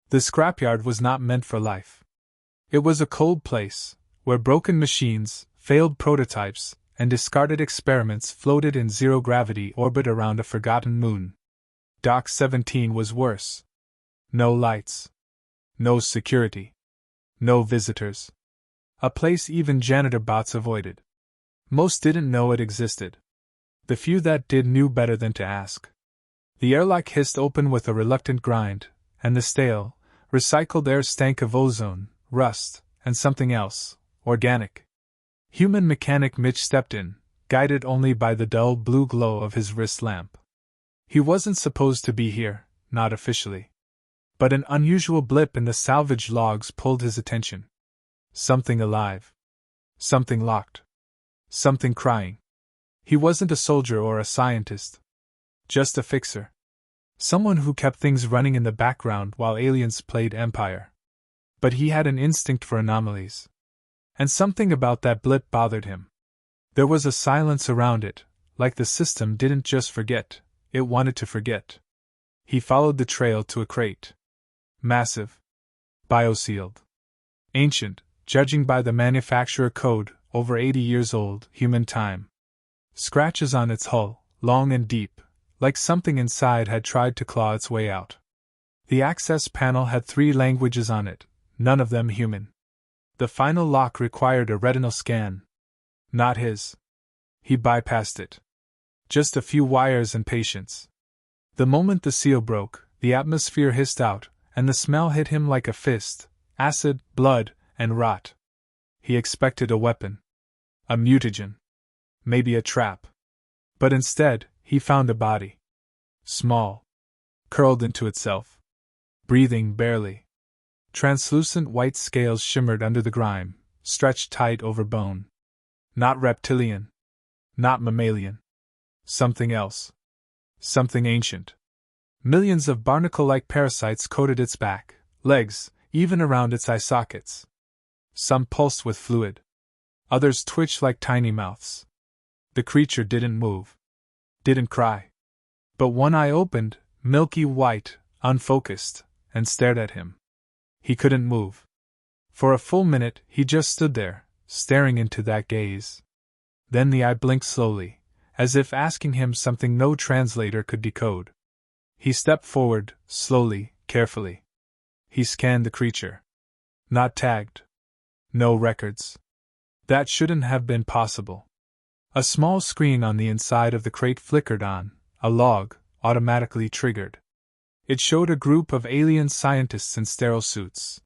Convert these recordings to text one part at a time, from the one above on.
The scrapyard was not meant for life. It was a cold place, where broken machines, failed prototypes, and discarded experiments floated in zero-gravity orbit around a forgotten moon. Dock 17 was worse. No lights. No security. No visitors. A place even janitor bots avoided. Most didn't know it existed. The few that did knew better than to ask. The airlock hissed open with a reluctant grind, and the stale, recycled air stank of ozone, rust, and something else, organic. Human mechanic Mitch stepped in, guided only by the dull blue glow of his wrist lamp. He wasn't supposed to be here, not officially. But an unusual blip in the salvage logs pulled his attention. Something alive. Something locked. Something crying. He wasn't a soldier or a scientist. Just a fixer. Someone who kept things running in the background while aliens played Empire. But he had an instinct for anomalies. And something about that blip bothered him. There was a silence around it, like the system didn't just forget, it wanted to forget. He followed the trail to a crate. Massive. Biosealed. Ancient, judging by the manufacturer code, over 80 years old, human time. Scratches on its hull, long and deep, like something inside had tried to claw its way out. The access panel had 3 languages on it, none of them human. The final lock required a retinal scan. Not his. He bypassed it. Just a few wires and patience. The moment the seal broke, the atmosphere hissed out, and the smell hit him like a fist: acid, blood, and rot. He expected a weapon. A mutagen. Maybe a trap. But instead, he found a body. Small. Curled into itself. Breathing barely. Translucent white scales shimmered under the grime, stretched tight over bone. Not reptilian. Not mammalian. Something else. Something ancient. Millions of barnacle-like parasites coated its back, legs, even around its eye sockets. Some pulsed with fluid. Others twitched like tiny mouths. The creature didn't move. Didn't cry. But one eye opened, milky white, unfocused, and stared at him. He couldn't move. For a full minute, he just stood there, staring into that gaze. Then the eye blinked slowly, as if asking him something no translator could decode. He stepped forward, slowly, carefully. He scanned the creature. Not tagged. No records. That shouldn't have been possible. A small screen on the inside of the crate flickered on, a log, automatically triggered. It showed a group of alien scientists in sterile suits.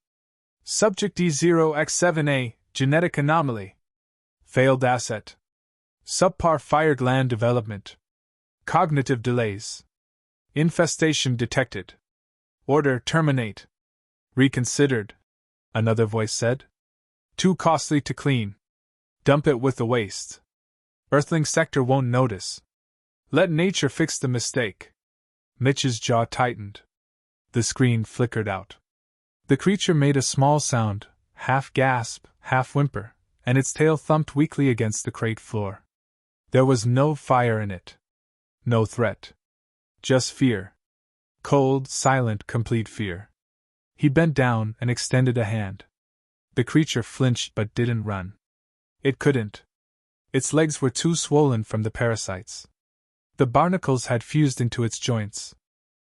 Subject D0X7A, genetic anomaly. Failed asset. Subpar fire gland development. Cognitive delays. Infestation detected. Order terminate. Reconsidered, another voice said. Too costly to clean. Dump it with the waste. Earthling sector won't notice. Let nature fix the mistake. Mitch's jaw tightened. The screen flickered out. The creature made a small sound, half gasp, half whimper, and its tail thumped weakly against the crate floor. There was no fire in it. No threat. Just fear. Cold, silent, complete fear. He bent down and extended a hand. The creature flinched but didn't run. It couldn't. Its legs were too swollen from the parasites. The barnacles had fused into its joints.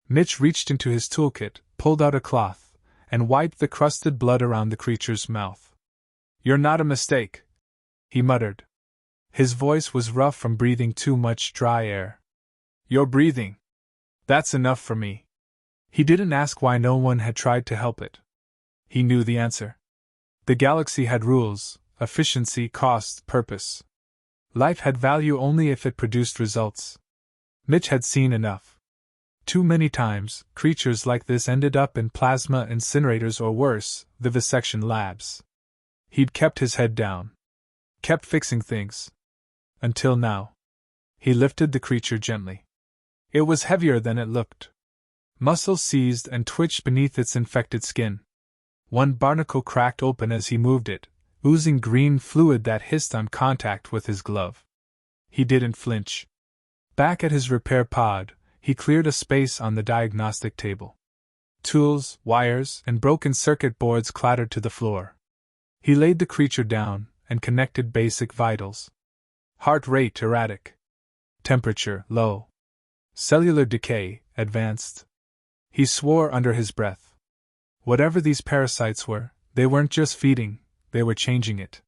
Mitch reached into his toolkit, pulled out a cloth, and wiped the crusted blood around the creature's mouth. "You're not a mistake," he muttered. His voice was rough from breathing too much dry air. "You're breathing. That's enough for me." He didn't ask why no one had tried to help it. He knew the answer. The galaxy had rules: efficiency, cost, purpose. Life had value only if it produced results. Mitch had seen enough. Too many times, creatures like this ended up in plasma incinerators or worse, vivisection labs. He'd kept his head down. Kept fixing things. Until now. He lifted the creature gently. It was heavier than it looked. Muscles seized and twitched beneath its infected skin. One barnacle cracked open as he moved it, oozing green fluid that hissed on contact with his glove. He didn't flinch. Back at his repair pod, he cleared a space on the diagnostic table. Tools, wires, and broken circuit boards clattered to the floor. He laid the creature down and connected basic vitals. Heart rate erratic. Temperature low. Cellular decay advanced. He swore under his breath. Whatever these parasites were, they weren't just feeding, they were changing it.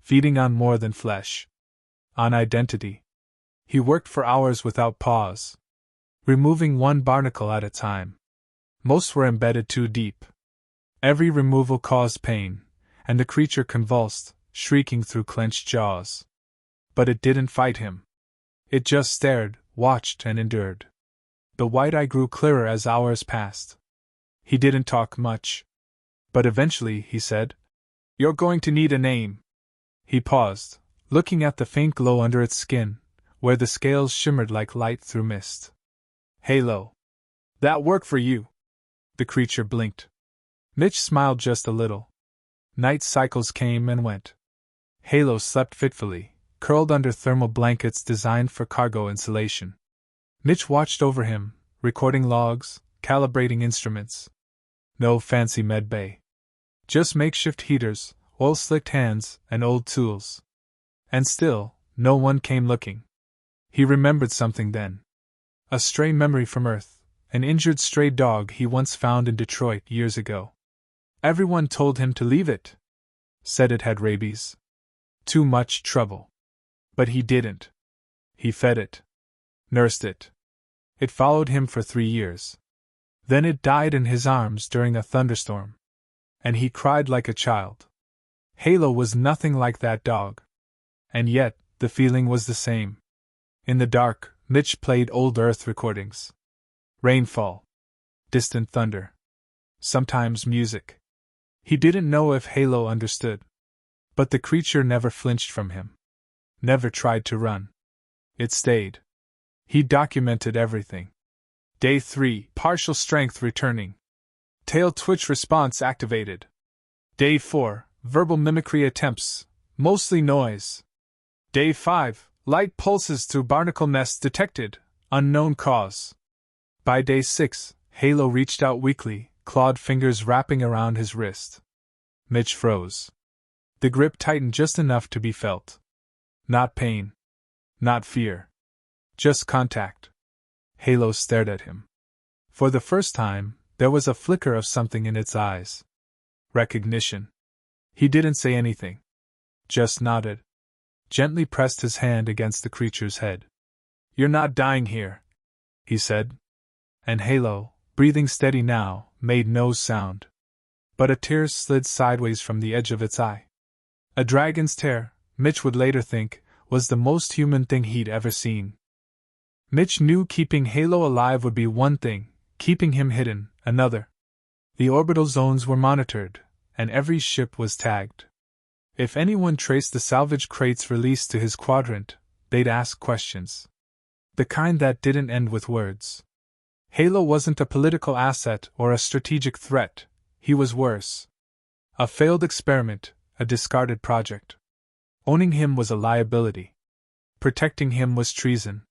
Feeding on more than flesh. On identity. He worked for hours without pause, removing one barnacle at a time. Most were embedded too deep. Every removal caused pain, and the creature convulsed, shrieking through clenched jaws. But it didn't fight him. It just stared, watched, and endured. The white eye grew clearer as hours passed. He didn't talk much. But eventually he said, "You're going to need a name." He paused, looking at the faint glow under its skin, where the scales shimmered like light through mist. "Halo. That work for you?" The creature blinked. Mitch smiled just a little. Night cycles came and went. Halo slept fitfully, curled under thermal blankets designed for cargo insulation. Mitch watched over him, recording logs, calibrating instruments. No fancy med bay. Just makeshift heaters, oil-slicked hands, and old tools. And still, no one came looking. He remembered something then. A stray memory from Earth, an injured stray dog he once found in Detroit years ago. Everyone told him to leave it. Said it had rabies. Too much trouble. But he didn't. He fed it. Nursed it. It followed him for 3 years. Then it died in his arms during a thunderstorm. And he cried like a child. Halo was nothing like that dog. And yet, the feeling was the same. In the dark, Mitch played old Earth recordings. Rainfall. Distant thunder. Sometimes music. He didn't know if Halo understood. But the creature never flinched from him. Never tried to run. It stayed. He documented everything. Day 3, partial strength returning. Tail twitch response activated. Day 4, verbal mimicry attempts, mostly noise. Day 5, light pulses through barnacle nests detected, unknown cause. By day 6, Halo reached out weakly, clawed fingers wrapping around his wrist. Mitch froze. The grip tightened just enough to be felt. Not pain. Not fear. Just contact. Halo stared at him. For the first time, there was a flicker of something in its eyes. Recognition. He didn't say anything. Just nodded. Gently pressed his hand against the creature's head. "You're not dying here," he said. And Halo, breathing steady now, made no sound. But a tear slid sideways from the edge of its eye. A dragon's tear, Mitch would later think, was the most human thing he'd ever seen. Mitch knew keeping Halo alive would be one thing, keeping him hidden, another. The orbital zones were monitored, and every ship was tagged. If anyone traced the salvage crates released to his quadrant, they'd ask questions. The kind that didn't end with words. Halo wasn't a political asset or a strategic threat, he was worse. A failed experiment, a discarded project. Owning him was a liability. Protecting him was treason.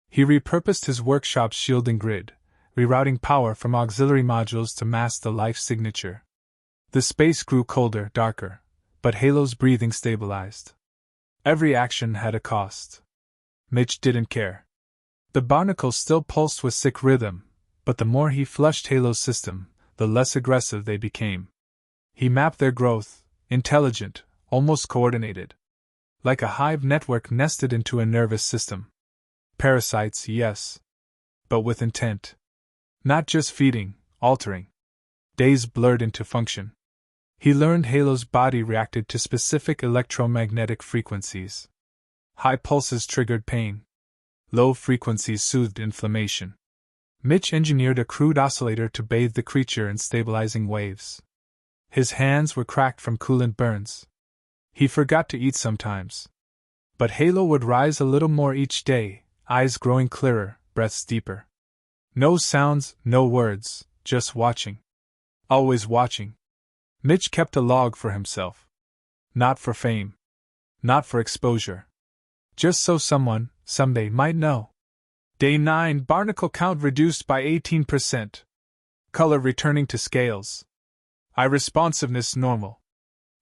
He repurposed his workshop's shielding grid, rerouting power from auxiliary modules to mask the life signature. The space grew colder, darker, but Halo's breathing stabilized. Every action had a cost. Mitch didn't care. The barnacles still pulsed with sick rhythm, but the more he flushed Halo's system, the less aggressive they became. He mapped their growth, intelligent, almost coordinated. Like a hive network nested into a nervous system. Parasites, yes. But with intent. Not just feeding, altering. Days blurred into function. He learned Halo's body reacted to specific electromagnetic frequencies. High pulses triggered pain. Low frequencies soothed inflammation. Mitch engineered a crude oscillator to bathe the creature in stabilizing waves. His hands were cracked from coolant burns. He forgot to eat sometimes. But Halo would rise a little more each day, eyes growing clearer, breaths deeper. No sounds, no words, just watching. Always watching. Mitch kept a log for himself. Not for fame. Not for exposure. Just so someone, someday, might know. Day 9, barnacle count reduced by 18%. Color returning to scales. Eye responsiveness normal.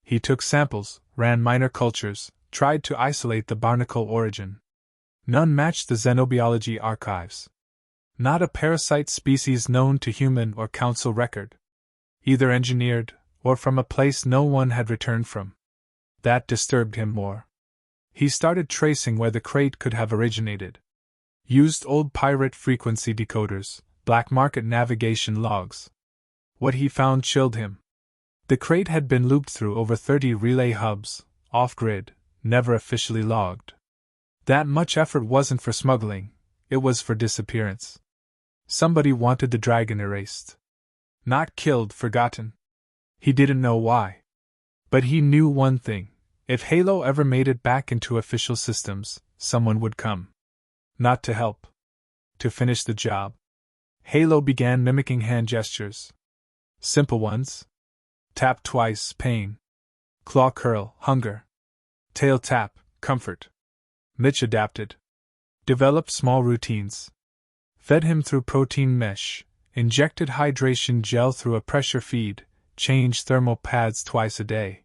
He took samples, ran minor cultures, tried to isolate the barnacle origin. None matched the xenobiology archives. Not a parasite species known to human or council record. Either engineered, or from a place no one had returned from. That disturbed him more. He started tracing where the crate could have originated. Used old pirate frequency decoders, black market navigation logs. What he found chilled him. The crate had been looped through over 30 relay hubs, off-grid, never officially logged. That much effort wasn't for smuggling, it was for disappearance. Somebody wanted the dragon erased. Not killed, forgotten. He didn't know why. But he knew one thing. If Halo ever made it back into official systems, someone would come. Not to help. To finish the job. Halo began mimicking hand gestures. Simple ones. Tap twice, pain. Claw curl, hunger. Tail tap, comfort. Mitch adapted. Developed small routines. Fed him through protein mesh, injected hydration gel through a pressure feed, changed thermal pads twice a day.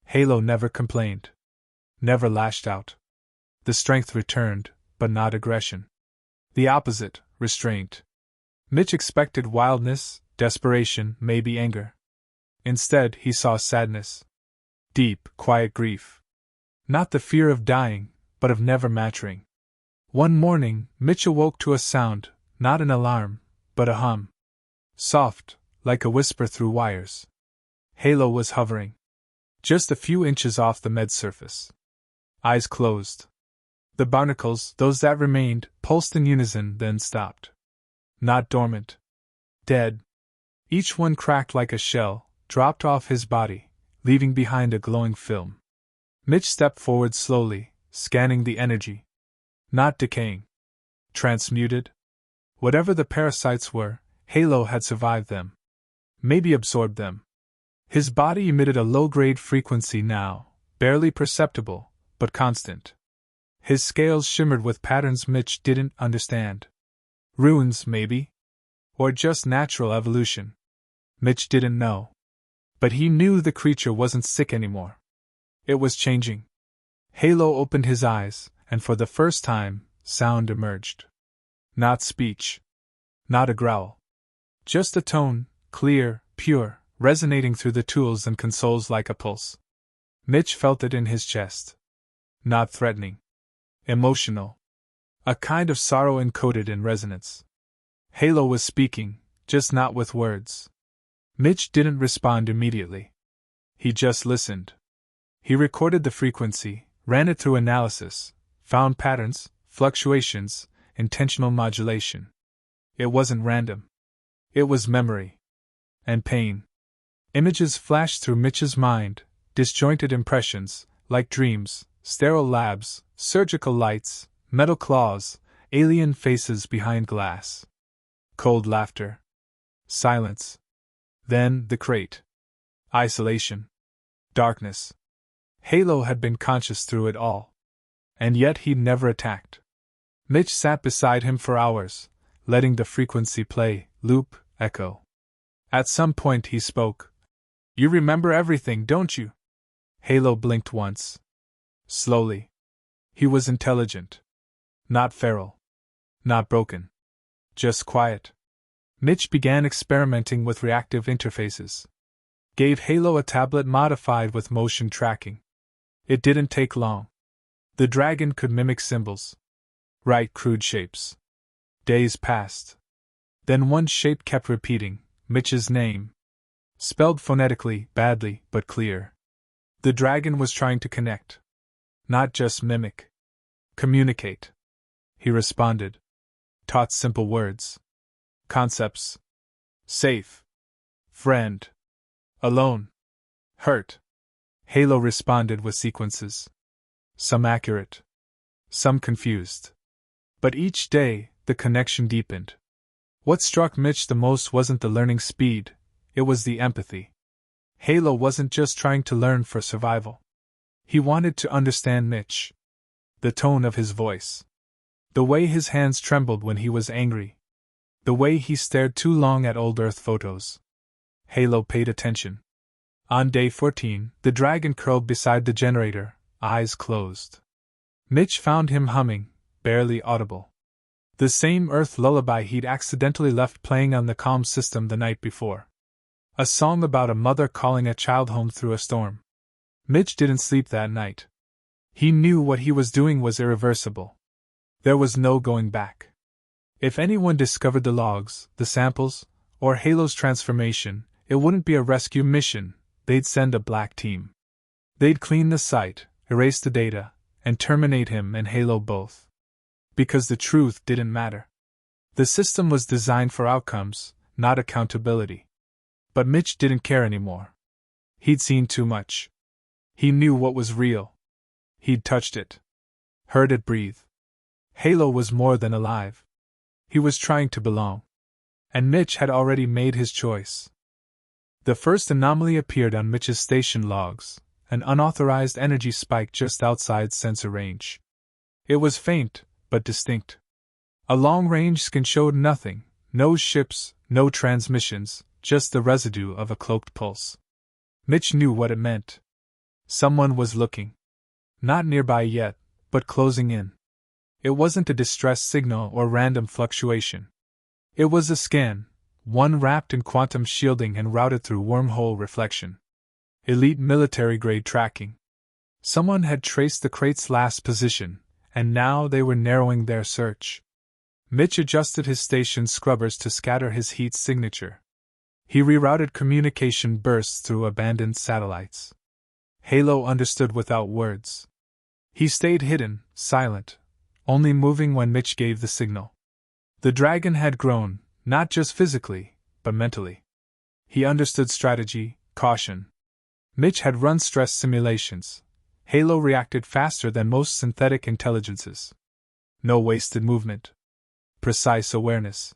Halo never complained. Never lashed out. The strength returned, but not aggression. The opposite, restraint. Mitch expected wildness, desperation, maybe anger. Instead, he saw sadness. Deep, quiet grief. Not the fear of dying, but of never maturing. One morning, Mitch awoke to a sound, not an alarm, but a hum. Soft, like a whisper through wires. Halo was hovering. Just a few inches off the med surface. Eyes closed. The barnacles, those that remained, pulsed in unison, then stopped. Not dormant. Dead. Each one cracked like a shell, dropped off his body, leaving behind a glowing film. Mitch stepped forward slowly, scanning the energy. Not decaying. Transmuted? Whatever the parasites were, Halo had survived them. Maybe absorbed them. His body emitted a low-grade frequency now, barely perceptible, but constant. His scales shimmered with patterns Mitch didn't understand. Runes, maybe? Or just natural evolution? Mitch didn't know. But he knew the creature wasn't sick anymore. It was changing. Halo opened his eyes, and for the first time, sound emerged. Not speech. Not a growl. Just a tone, clear, pure, resonating through the tools and consoles like a pulse. Mitch felt it in his chest. Not threatening. Emotional. A kind of sorrow encoded in resonance. Halo was speaking, just not with words. Mitch didn't respond immediately. He just listened. He recorded the frequency, ran it through analysis, found patterns, fluctuations, intentional modulation. It wasn't random. It was memory. And pain. Images flashed through Mitch's mind, disjointed impressions, like dreams, sterile labs, surgical lights, metal claws, alien faces behind glass. Cold laughter. Silence. Then the crate. Isolation. Darkness. Halo had been conscious through it all. And yet he'd never attacked. Mitch sat beside him for hours, letting the frequency play, loop, echo. At some point he spoke. "You remember everything, don't you?" Halo blinked once. Slowly. He was intelligent. Not feral. Not broken. Just quiet. Mitch began experimenting with reactive interfaces. Gave Halo a tablet modified with motion tracking. It didn't take long. The dragon could mimic symbols. Write crude shapes. Days passed. Then one shape kept repeating, Mitch's name. Spelled phonetically, badly, but clear. The dragon was trying to connect. Not just mimic. Communicate. He responded. Taught simple words. Concepts. Safe. Friend. Alone. Hurt. Halo responded with sequences. Some accurate. Some confused. But each day, the connection deepened. What struck Mitch the most wasn't the learning speed, it was the empathy. Halo wasn't just trying to learn for survival. He wanted to understand Mitch. The tone of his voice. The way his hands trembled when he was angry. The way he stared too long at old Earth photos. Halo paid attention. On day 14, the dragon curled beside the generator, eyes closed. Mitch found him humming, barely audible. The same Earth lullaby he'd accidentally left playing on the comm system the night before. A song about a mother calling a child home through a storm. Mitch didn't sleep that night. He knew what he was doing was irreversible. There was no going back. If anyone discovered the logs, the samples, or Halo's transformation, it wouldn't be a rescue mission, they'd send a black team. They'd clean the site, erase the data, and terminate him and Halo both. Because the truth didn't matter. The system was designed for outcomes, not accountability. But Mitch didn't care anymore. He'd seen too much. He knew what was real. He'd touched it. Heard it breathe. Halo was more than alive. He was trying to belong. And Mitch had already made his choice. The first anomaly appeared on Mitch's station logs, an unauthorized energy spike just outside sensor range. It was faint, but distinct. A long-range scan showed nothing, no ships, no transmissions, just the residue of a cloaked pulse. Mitch knew what it meant. Someone was looking. Not nearby yet, but closing in. It wasn't a distress signal or random fluctuation. It was a scan, one wrapped in quantum shielding and routed through wormhole reflection. Elite military-grade tracking. Someone had traced the crate's last position, and now they were narrowing their search. Mitch adjusted his station scrubbers to scatter his heat signature. He rerouted communication bursts through abandoned satellites. Halo understood without words. He stayed hidden, silent, only moving when Mitch gave the signal. The dragon had grown, not just physically, but mentally. He understood strategy, caution. Mitch had run stress simulations. Halo reacted faster than most synthetic intelligences. No wasted movement. Precise awareness.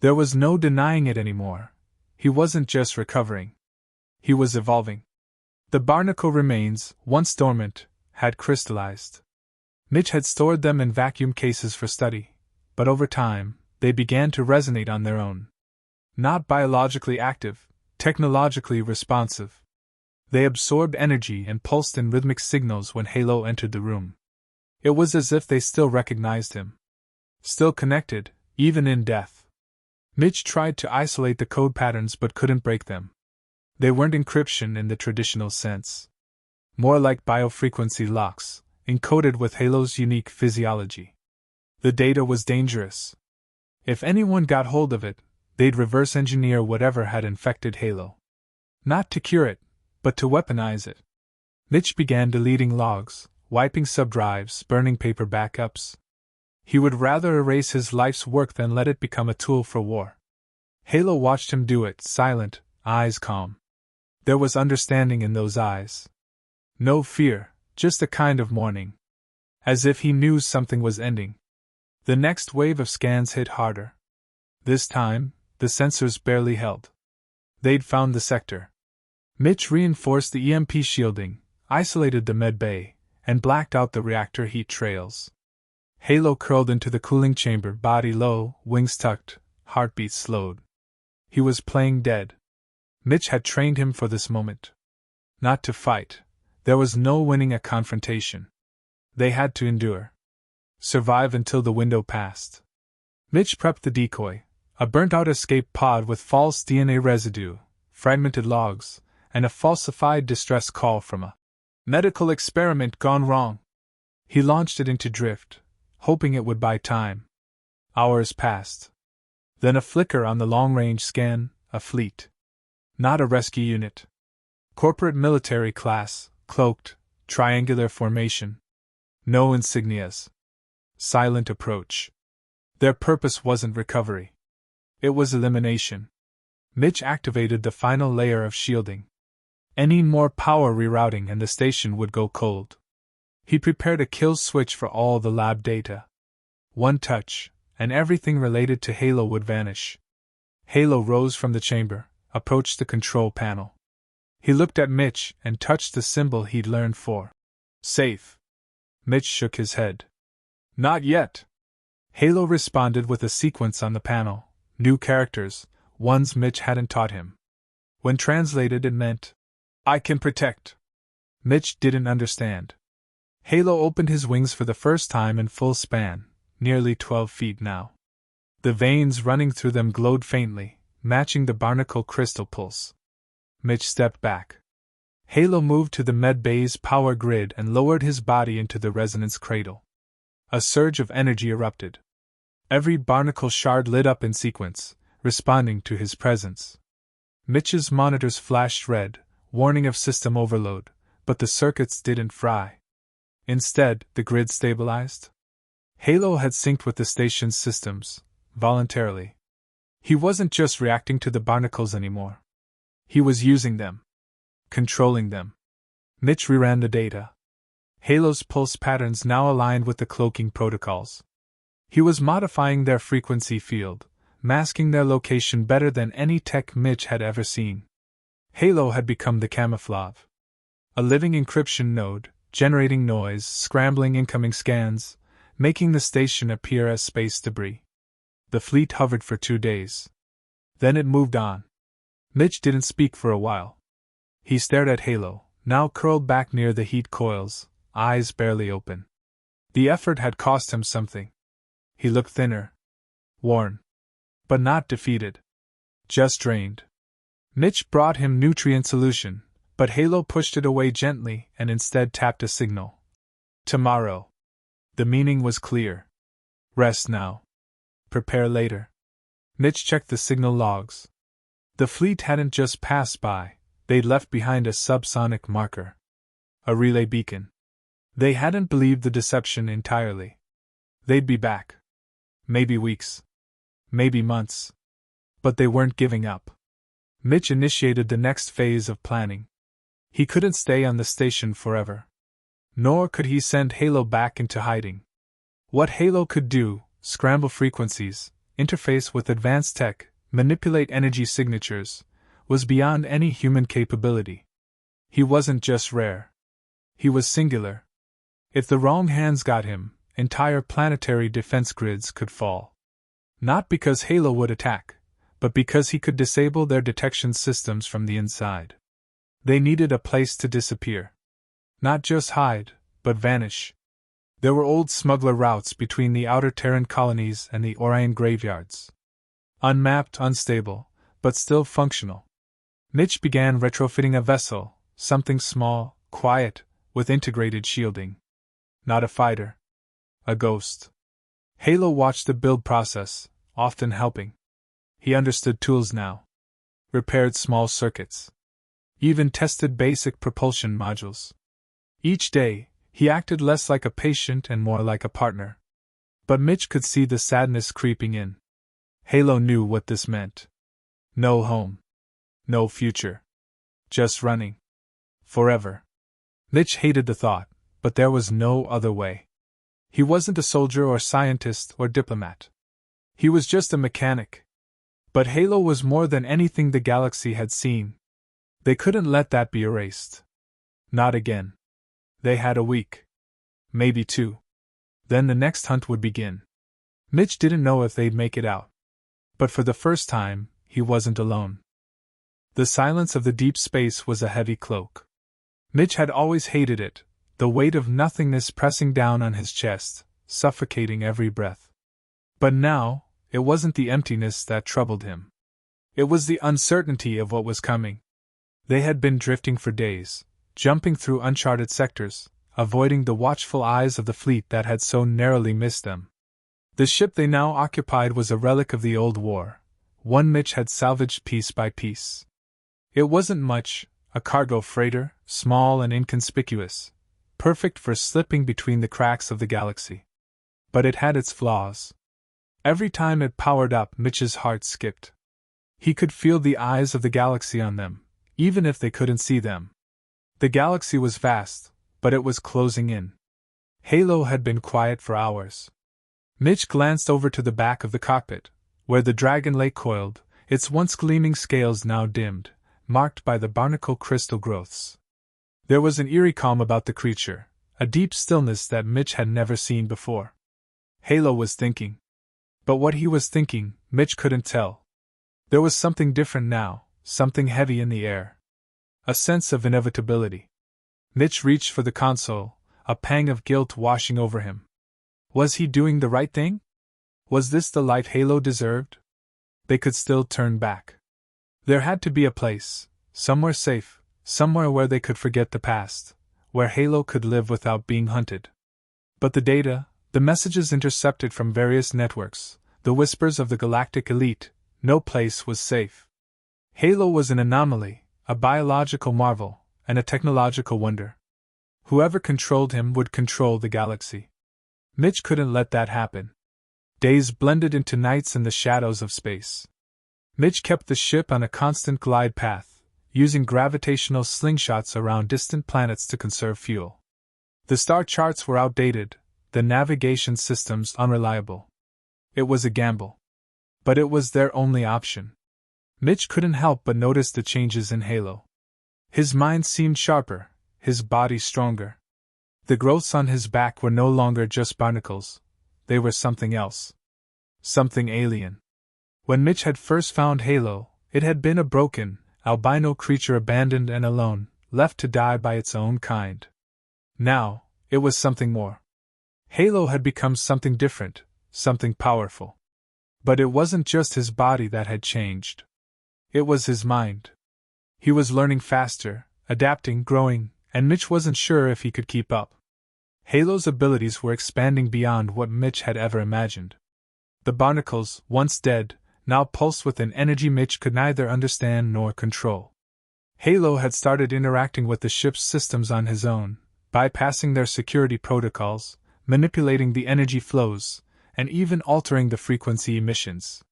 There was no denying it anymore. He wasn't just recovering. He was evolving. The barnacle remains, once dormant, had crystallized. Mitch had stored them in vacuum cases for study, but over time, they began to resonate on their own. Not biologically active, technologically responsive. They absorbed energy and pulsed in rhythmic signals when Halo entered the room. It was as if they still recognized him. Still connected, even in death. Mitch tried to isolate the code patterns but couldn't break them. They weren't encryption in the traditional sense. More like biofrequency locks, encoded with Halo's unique physiology. The data was dangerous. If anyone got hold of it, they'd reverse engineer whatever had infected Halo. Not to cure it, but to weaponize it. Mitch began deleting logs, wiping subdrives, burning paper backups. He would rather erase his life's work than let it become a tool for war. Halo watched him do it, silent, eyes calm. There was understanding in those eyes. No fear, just a kind of mourning. As if he knew something was ending. The next wave of scans hit harder. This time, the sensors barely held. They'd found the sector. Mitch reinforced the EMP shielding, isolated the med bay, and blacked out the reactor heat trails. Halo curled into the cooling chamber, body low, wings tucked, heartbeat slowed. He was playing dead. Mitch had trained him for this moment. Not to fight. There was no winning a confrontation. They had to endure. Survive until the window passed. Mitch prepped the decoy, a burnt-out escape pod with false DNA residue, fragmented logs, and a falsified distress call from a medical experiment gone wrong. He launched it into drift, hoping it would buy time. Hours passed. Then a flicker on the long-range scan, a fleet. Not a rescue unit. Corporate military class, cloaked, triangular formation. No insignias. Silent approach. Their purpose wasn't recovery. It was elimination. Mitch activated the final layer of shielding. Any more power rerouting and the station would go cold. He prepared a kill switch for all the lab data. One touch, and everything related to Halo would vanish. Halo rose from the chamber, approached the control panel. He looked at Mitch and touched the symbol he'd learned for. Safe. Mitch shook his head. Not yet. Halo responded with a sequence on the panel, New characters, ones Mitch hadn't taught him. When translated, it meant, "I can protect." Mitch didn't understand. Halo opened his wings for the first time in full span, nearly 12 feet now. The veins running through them glowed faintly, matching the barnacle crystal pulse. Mitch stepped back. Halo moved to the medbay's power grid and lowered his body into the resonance cradle. A surge of energy erupted. Every barnacle shard lit up in sequence, responding to his presence. Mitch's monitors flashed red, warning of system overload, but the circuits didn't fry. Instead, the grid stabilized. Halo had synced with the station's systems, voluntarily. He wasn't just reacting to the barnacles anymore. He was using them. Controlling them. Mitch reran the data. Halo's pulse patterns now aligned with the cloaking protocols. He was modifying their frequency field, masking their location better than any tech Mitch had ever seen. Halo had become the camouflage. A living encryption node, generating noise, scrambling incoming scans, making the station appear as space debris. The fleet hovered for 2 days. Then it moved on. Mitch didn't speak for a while. He stared at Halo, now curled back near the heat coils, eyes barely open. The effort had cost him something. He looked thinner. Worn. But not defeated. Just drained. Mitch brought him nutrient solution, but Halo pushed it away gently and instead tapped a signal. Tomorrow. The meaning was clear. Rest now. Prepare later. Mitch checked the signal logs. The fleet hadn't just passed by, they'd left behind a subsonic marker. A relay beacon. They hadn't believed the deception entirely. They'd be back. Maybe weeks. Maybe months. But they weren't giving up. Mitch initiated the next phase of planning. He couldn't stay on the station forever. Nor could he send Halo back into hiding. What Halo could do, scramble frequencies, interface with advanced tech, manipulate energy signatures, was beyond any human capability. He wasn't just rare. He was singular. If the wrong hands got him, entire planetary defense grids could fall. Not because Halo would attack, but because he could disable their detection systems from the inside. They needed a place to disappear. Not just hide, but vanish. There were old smuggler routes between the outer Terran colonies and the Orion graveyards. Unmapped, unstable, but still functional. Mitch began retrofitting a vessel, something small, quiet, with integrated shielding. Not a fighter. A ghost. Halo watched the build process, often helping. He understood tools now. Repaired small circuits. Even tested basic propulsion modules. Each day, he acted less like a patient and more like a partner. But Mitch could see the sadness creeping in. Halo knew what this meant. No home. No future. Just running. Forever. Mitch hated the thought, but there was no other way. He wasn't a soldier or scientist or diplomat. He was just a mechanic. But Halo was more than anything the galaxy had seen. They couldn't let that be erased. Not again. They had a week. Maybe 2. Then the next hunt would begin. Mitch didn't know if they'd make it out. But for the first time, he wasn't alone. The silence of the deep space was a heavy cloak. Mitch had always hated it, the weight of nothingness pressing down on his chest, suffocating every breath. But now, it wasn't the emptiness that troubled him. It was the uncertainty of what was coming. They had been drifting for days, jumping through uncharted sectors, avoiding the watchful eyes of the fleet that had so narrowly missed them. The ship they now occupied was a relic of the old war, one Mitch had salvaged piece by piece. It wasn't much, a cargo freighter, small and inconspicuous, perfect for slipping between the cracks of the galaxy. But it had its flaws. Every time it powered up, Mitch's heart skipped. He could feel the eyes of the galaxy on them, even if they couldn't see them. The galaxy was vast, but it was closing in. Halo had been quiet for hours. Mitch glanced over to the back of the cockpit, where the dragon lay coiled, its once gleaming scales now dimmed, marked by the barnacle crystal growths. There was an eerie calm about the creature, a deep stillness that Mitch had never seen before. Halo was thinking. But what he was thinking, Mitch couldn't tell. There was something different now, something heavy in the air. A sense of inevitability. Mitch reached for the console, a pang of guilt washing over him. Was he doing the right thing? Was this the life Halo deserved? They could still turn back. There had to be a place, somewhere safe, somewhere where they could forget the past, where Halo could live without being hunted. But the data, the messages intercepted from various networks, the whispers of the galactic elite, no place was safe. Halo was an anomaly, a biological marvel, and a technological wonder. Whoever controlled him would control the galaxy. Mitch couldn't let that happen. Days blended into nights in the shadows of space. Mitch kept the ship on a constant glide path, using gravitational slingshots around distant planets to conserve fuel. The star charts were outdated, the navigation systems unreliable. It was a gamble. But it was their only option. Mitch couldn't help but notice the changes in Halo. His mind seemed sharper, his body stronger. The growths on his back were no longer just barnacles, they were something else. Something alien. When Mitch had first found Halo, it had been a broken, albino creature abandoned and alone, left to die by its own kind. Now, it was something more. Halo had become something different, something powerful. But it wasn't just his body that had changed. It was his mind. He was learning faster, adapting, growing, and Mitch wasn't sure if he could keep up. Halo's abilities were expanding beyond what Mitch had ever imagined. The Barnacles, once dead, now pulsed with an energy Mitch could neither understand nor control. Halo had started interacting with the ship's systems on his own, bypassing their security protocols, manipulating the energy flows, and even altering the frequency emissions.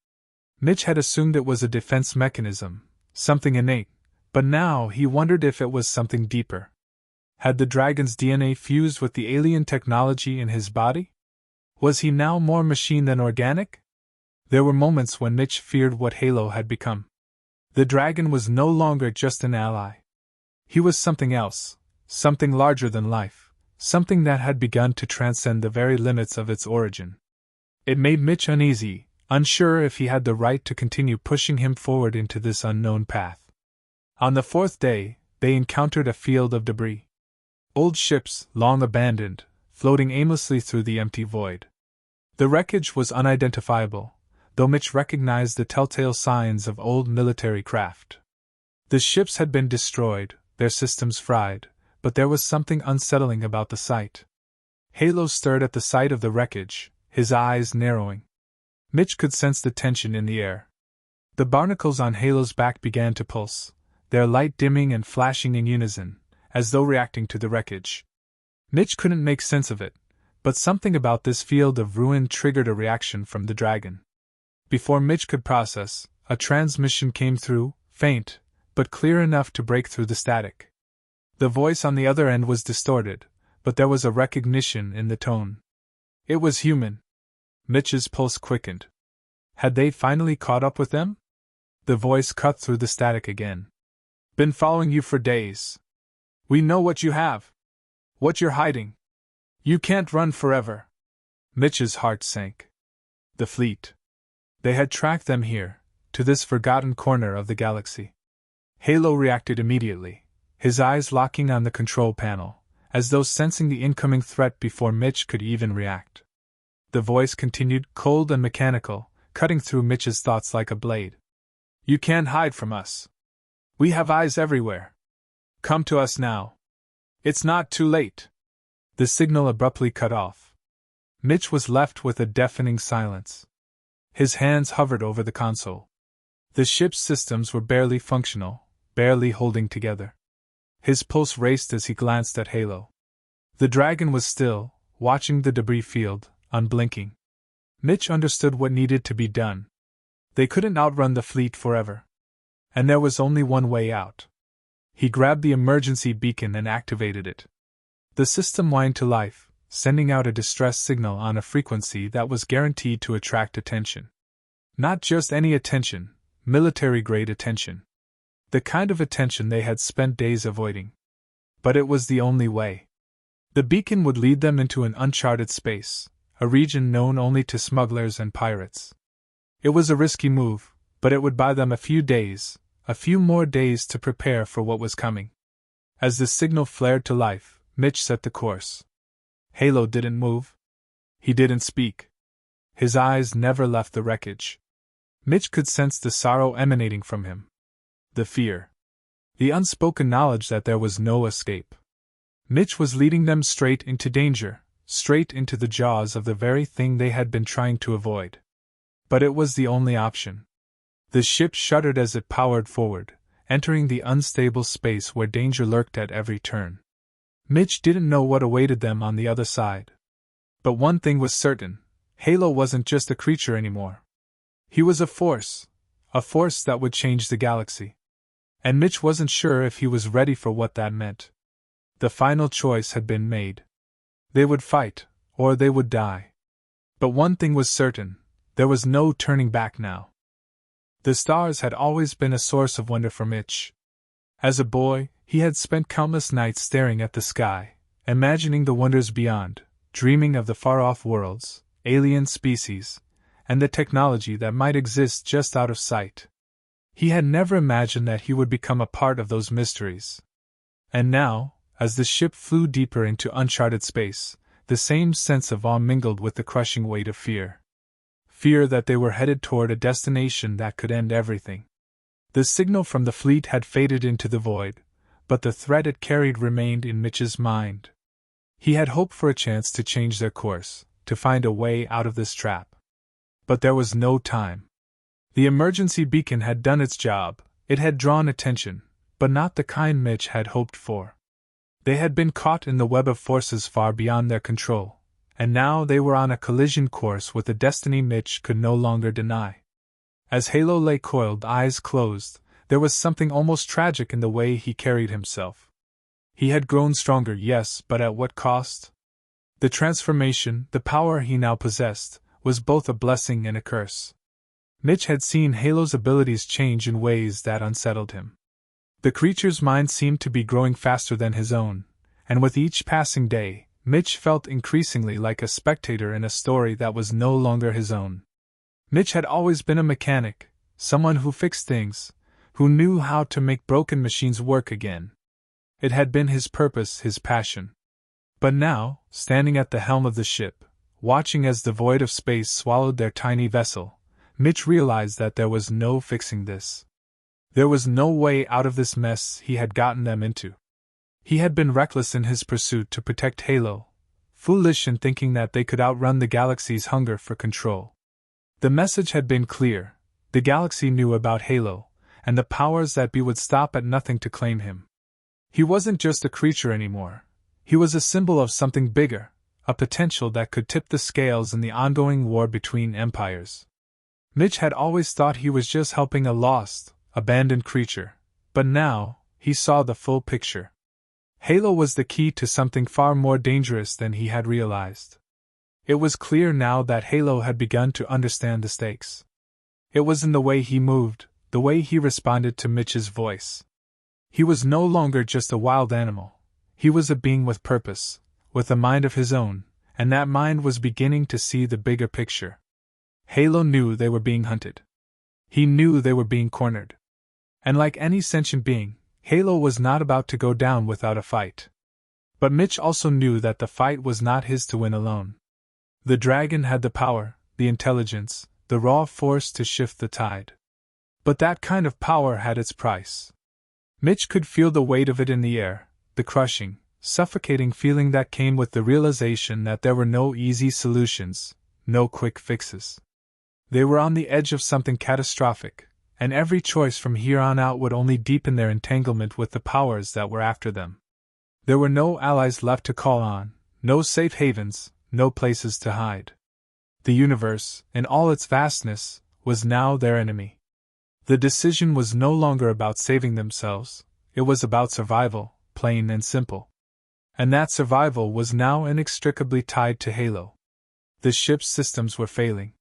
Mitch had assumed it was a defense mechanism, something innate, but now he wondered if it was something deeper. Had the dragon's DNA fused with the alien technology in his body? Was he now more machine than organic? There were moments when Mitch feared what Halo had become. The dragon was no longer just an ally. He was something else, something larger than life, something that had begun to transcend the very limits of its origin. It made Mitch uneasy, unsure if he had the right to continue pushing him forward into this unknown path. On the fourth day, they encountered a field of debris. Old ships, long abandoned, floating aimlessly through the empty void. The wreckage was unidentifiable, though Mitch recognized the telltale signs of old military craft. The ships had been destroyed, their systems fried, but there was something unsettling about the sight. Halo stirred at the sight of the wreckage, his eyes narrowing. Mitch could sense the tension in the air. The barnacles on Halo's back began to pulse, their light dimming and flashing in unison, as though reacting to the wreckage. Mitch couldn't make sense of it, but something about this field of ruin triggered a reaction from the dragon. Before Mitch could process, a transmission came through, faint, but clear enough to break through the static. The voice on the other end was distorted, but there was a recognition in the tone. It was human. Mitch's pulse quickened. Had they finally caught up with them? The voice cut through the static again. Been following you for days. We know what you have. What you're hiding. You can't run forever. Mitch's heart sank. The fleet. They had tracked them here, to this forgotten corner of the galaxy. Halo reacted immediately, his eyes locking on the control panel, as though sensing the incoming threat before Mitch could even react. The voice continued, cold and mechanical, cutting through Mitch's thoughts like a blade. You can't hide from us. We have eyes everywhere. Come to us now. It's not too late. The signal abruptly cut off. Mitch was left with a deafening silence. His hands hovered over the console. The ship's systems were barely functional, barely holding together. His pulse raced as he glanced at Halo. The dragon was still, watching the debris field, unblinking. Mitch understood what needed to be done. They couldn't outrun the fleet forever. And there was only one way out. He grabbed the emergency beacon and activated it. The system whined to life, sending out a distress signal on a frequency that was guaranteed to attract attention. Not just any attention, military-grade attention. The kind of attention they had spent days avoiding. But it was the only way. The beacon would lead them into an uncharted space, a region known only to smugglers and pirates. It was a risky move, but it would buy them a few more days to prepare for what was coming. As the signal flared to life, Mitch set the course. Halo didn't move. He didn't speak. His eyes never left the wreckage. Mitch could sense the sorrow emanating from him. The fear. The unspoken knowledge that there was no escape. Mitch was leading them straight into danger, straight into the jaws of the very thing they had been trying to avoid. But it was the only option. The ship shuddered as it powered forward, entering the unstable space where danger lurked at every turn. Mitch didn't know what awaited them on the other side. But one thing was certain: Halo wasn't just a creature anymore. He was a force that would change the galaxy. And Mitch wasn't sure if he was ready for what that meant. The final choice had been made. They would fight, or they would die. But one thing was certain: there was no turning back now. The stars had always been a source of wonder for Mitch. As a boy, he had spent countless nights staring at the sky, imagining the wonders beyond, dreaming of the far-off worlds, alien species, and the technology that might exist just out of sight. He had never imagined that he would become a part of those mysteries. And now, as the ship flew deeper into uncharted space, the same sense of awe mingled with the crushing weight of fear. Fear that they were headed toward a destination that could end everything. The signal from the fleet had faded into the void, but the threat it carried remained in Mitch's mind. He had hoped for a chance to change their course, to find a way out of this trap. But there was no time. The emergency beacon had done its job. It had drawn attention, but not the kind Mitch had hoped for. They had been caught in the web of forces far beyond their control, and now they were on a collision course with a destiny Mitch could no longer deny. As Halo lay coiled, eyes closed, there was something almost tragic in the way he carried himself. He had grown stronger, yes, but at what cost? The transformation, the power he now possessed, was both a blessing and a curse. Mitch had seen Halo's abilities change in ways that unsettled him. The creature's mind seemed to be growing faster than his own, and with each passing day, Mitch felt increasingly like a spectator in a story that was no longer his own. Mitch had always been a mechanic, someone who fixed things, who knew how to make broken machines work again. It had been his purpose, his passion. But now, standing at the helm of the ship, watching as the void of space swallowed their tiny vessel, Mitch realized that there was no fixing this. There was no way out of this mess he had gotten them into. He had been reckless in his pursuit to protect Halo, foolish in thinking that they could outrun the galaxy's hunger for control. The message had been clear: the galaxy knew about Halo, and the powers that be would stop at nothing to claim him. He wasn't just a creature anymore. He was a symbol of something bigger, a potential that could tip the scales in the ongoing war between empires. Mitch had always thought he was just helping a lost, abandoned creature, but now, he saw the full picture. Halo was the key to something far more dangerous than he had realized. It was clear now that Halo had begun to understand the stakes. It was in the way he moved, the way he responded to Mitch's voice. He was no longer just a wild animal. He was a being with purpose, with a mind of his own, and that mind was beginning to see the bigger picture. Halo knew they were being hunted. He knew they were being cornered. And like any sentient being, Halo was not about to go down without a fight. But Mitch also knew that the fight was not his to win alone. The dragon had the power, the intelligence, the raw force to shift the tide. But that kind of power had its price. Mitch could feel the weight of it in the air, the crushing, suffocating feeling that came with the realization that there were no easy solutions, no quick fixes. They were on the edge of something catastrophic, and every choice from here on out would only deepen their entanglement with the powers that were after them. There were no allies left to call on, no safe havens, no places to hide. The universe, in all its vastness, was now their enemy. The decision was no longer about saving themselves, it was about survival, plain and simple. And that survival was now inextricably tied to Halo. The ship's systems were failing.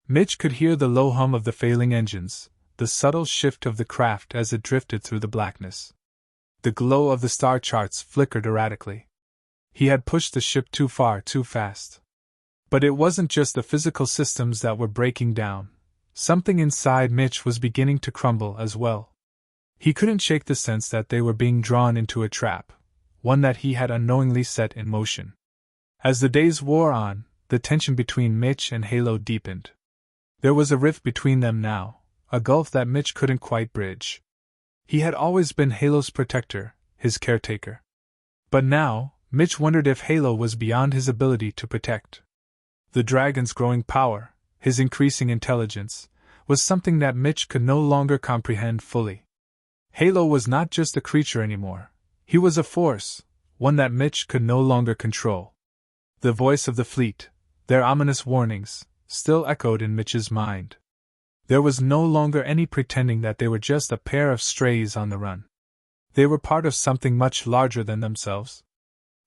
Mitch could hear the low hum of the failing engines, the subtle shift of the craft as it drifted through the blackness. The glow of the star charts flickered erratically. He had pushed the ship too far, too fast. But it wasn't just the physical systems that were breaking down. something inside Mitch was beginning to crumble as well. He couldn't shake the sense that they were being drawn into a trap, one that he had unknowingly set in motion. As the days wore on, the tension between Mitch and Halo deepened. There was a rift between them now, a gulf that Mitch couldn't quite bridge. He had always been Halo's protector, his caretaker. But now, Mitch wondered if Halo was beyond his ability to protect. The dragon's growing power, his increasing intelligence, was something that Mitch could no longer comprehend fully. Halo was not just a creature anymore. He was a force, one that Mitch could no longer control. The voice of the fleet, their ominous warnings, still echoed in Mitch's mind. There was no longer any pretending that they were just a pair of strays on the run. They were part of something much larger than themselves.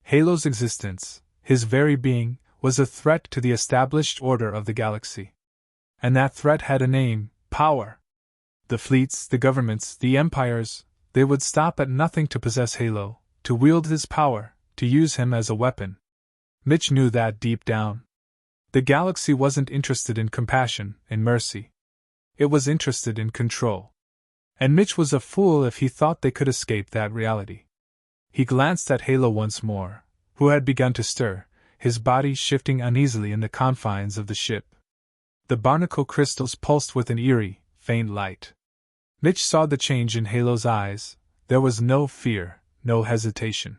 Halo's existence, his very being, was a threat to the established order of the galaxy. And that threat had a name: power. The fleets, the governments, the empires, they would stop at nothing to possess Halo, to wield his power, to use him as a weapon. Mitch knew that deep down. The galaxy wasn't interested in compassion, in mercy. It was interested in control. And Mitch was a fool if he thought they could escape that reality. He glanced at Halo once more, who had begun to stir, his body shifting uneasily in the confines of the ship. The barnacle crystals pulsed with an eerie, faint light. Mitch saw the change in Halo's eyes. There was no fear, no hesitation.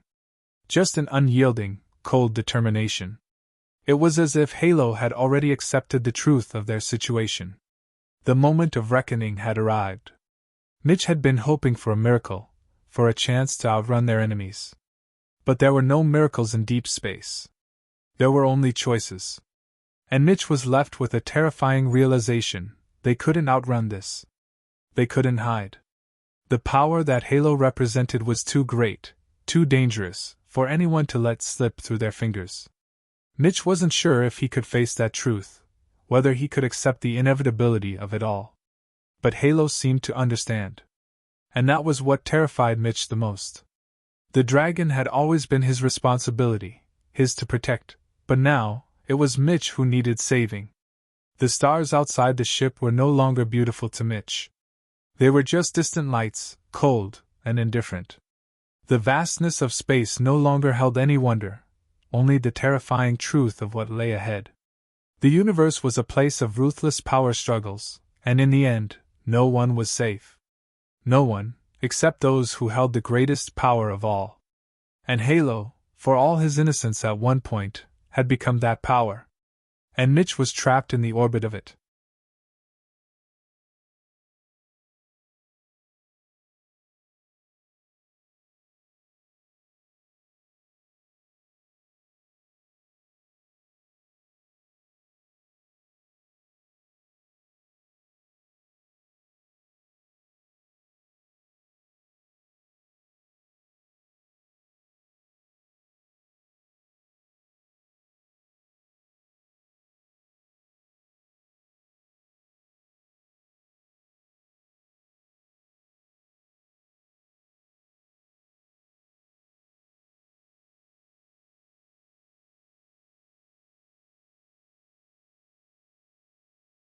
Just an unyielding, cold determination. It was as if Halo had already accepted the truth of their situation. The moment of reckoning had arrived. Mitch had been hoping for a miracle, for a chance to outrun their enemies. But there were no miracles in deep space. There were only choices. And Mitch was left with a terrifying realization: they couldn't outrun this. They couldn't hide. The power that Halo represented was too great, too dangerous, for anyone to let slip through their fingers. Mitch wasn't sure if he could face that truth, whether he could accept the inevitability of it all. But Halo seemed to understand. And that was what terrified Mitch the most. The dragon had always been his responsibility, his to protect, but now, it was Mitch who needed saving. The stars outside the ship were no longer beautiful to Mitch. They were just distant lights, cold and indifferent. The vastness of space no longer held any wonder, only the terrifying truth of what lay ahead. The universe was a place of ruthless power struggles, and in the end, no one was safe. No one, except those who held the greatest power of all. And Halo, for all his innocence at one point, had become that power. And Mitch was trapped in the orbit of it.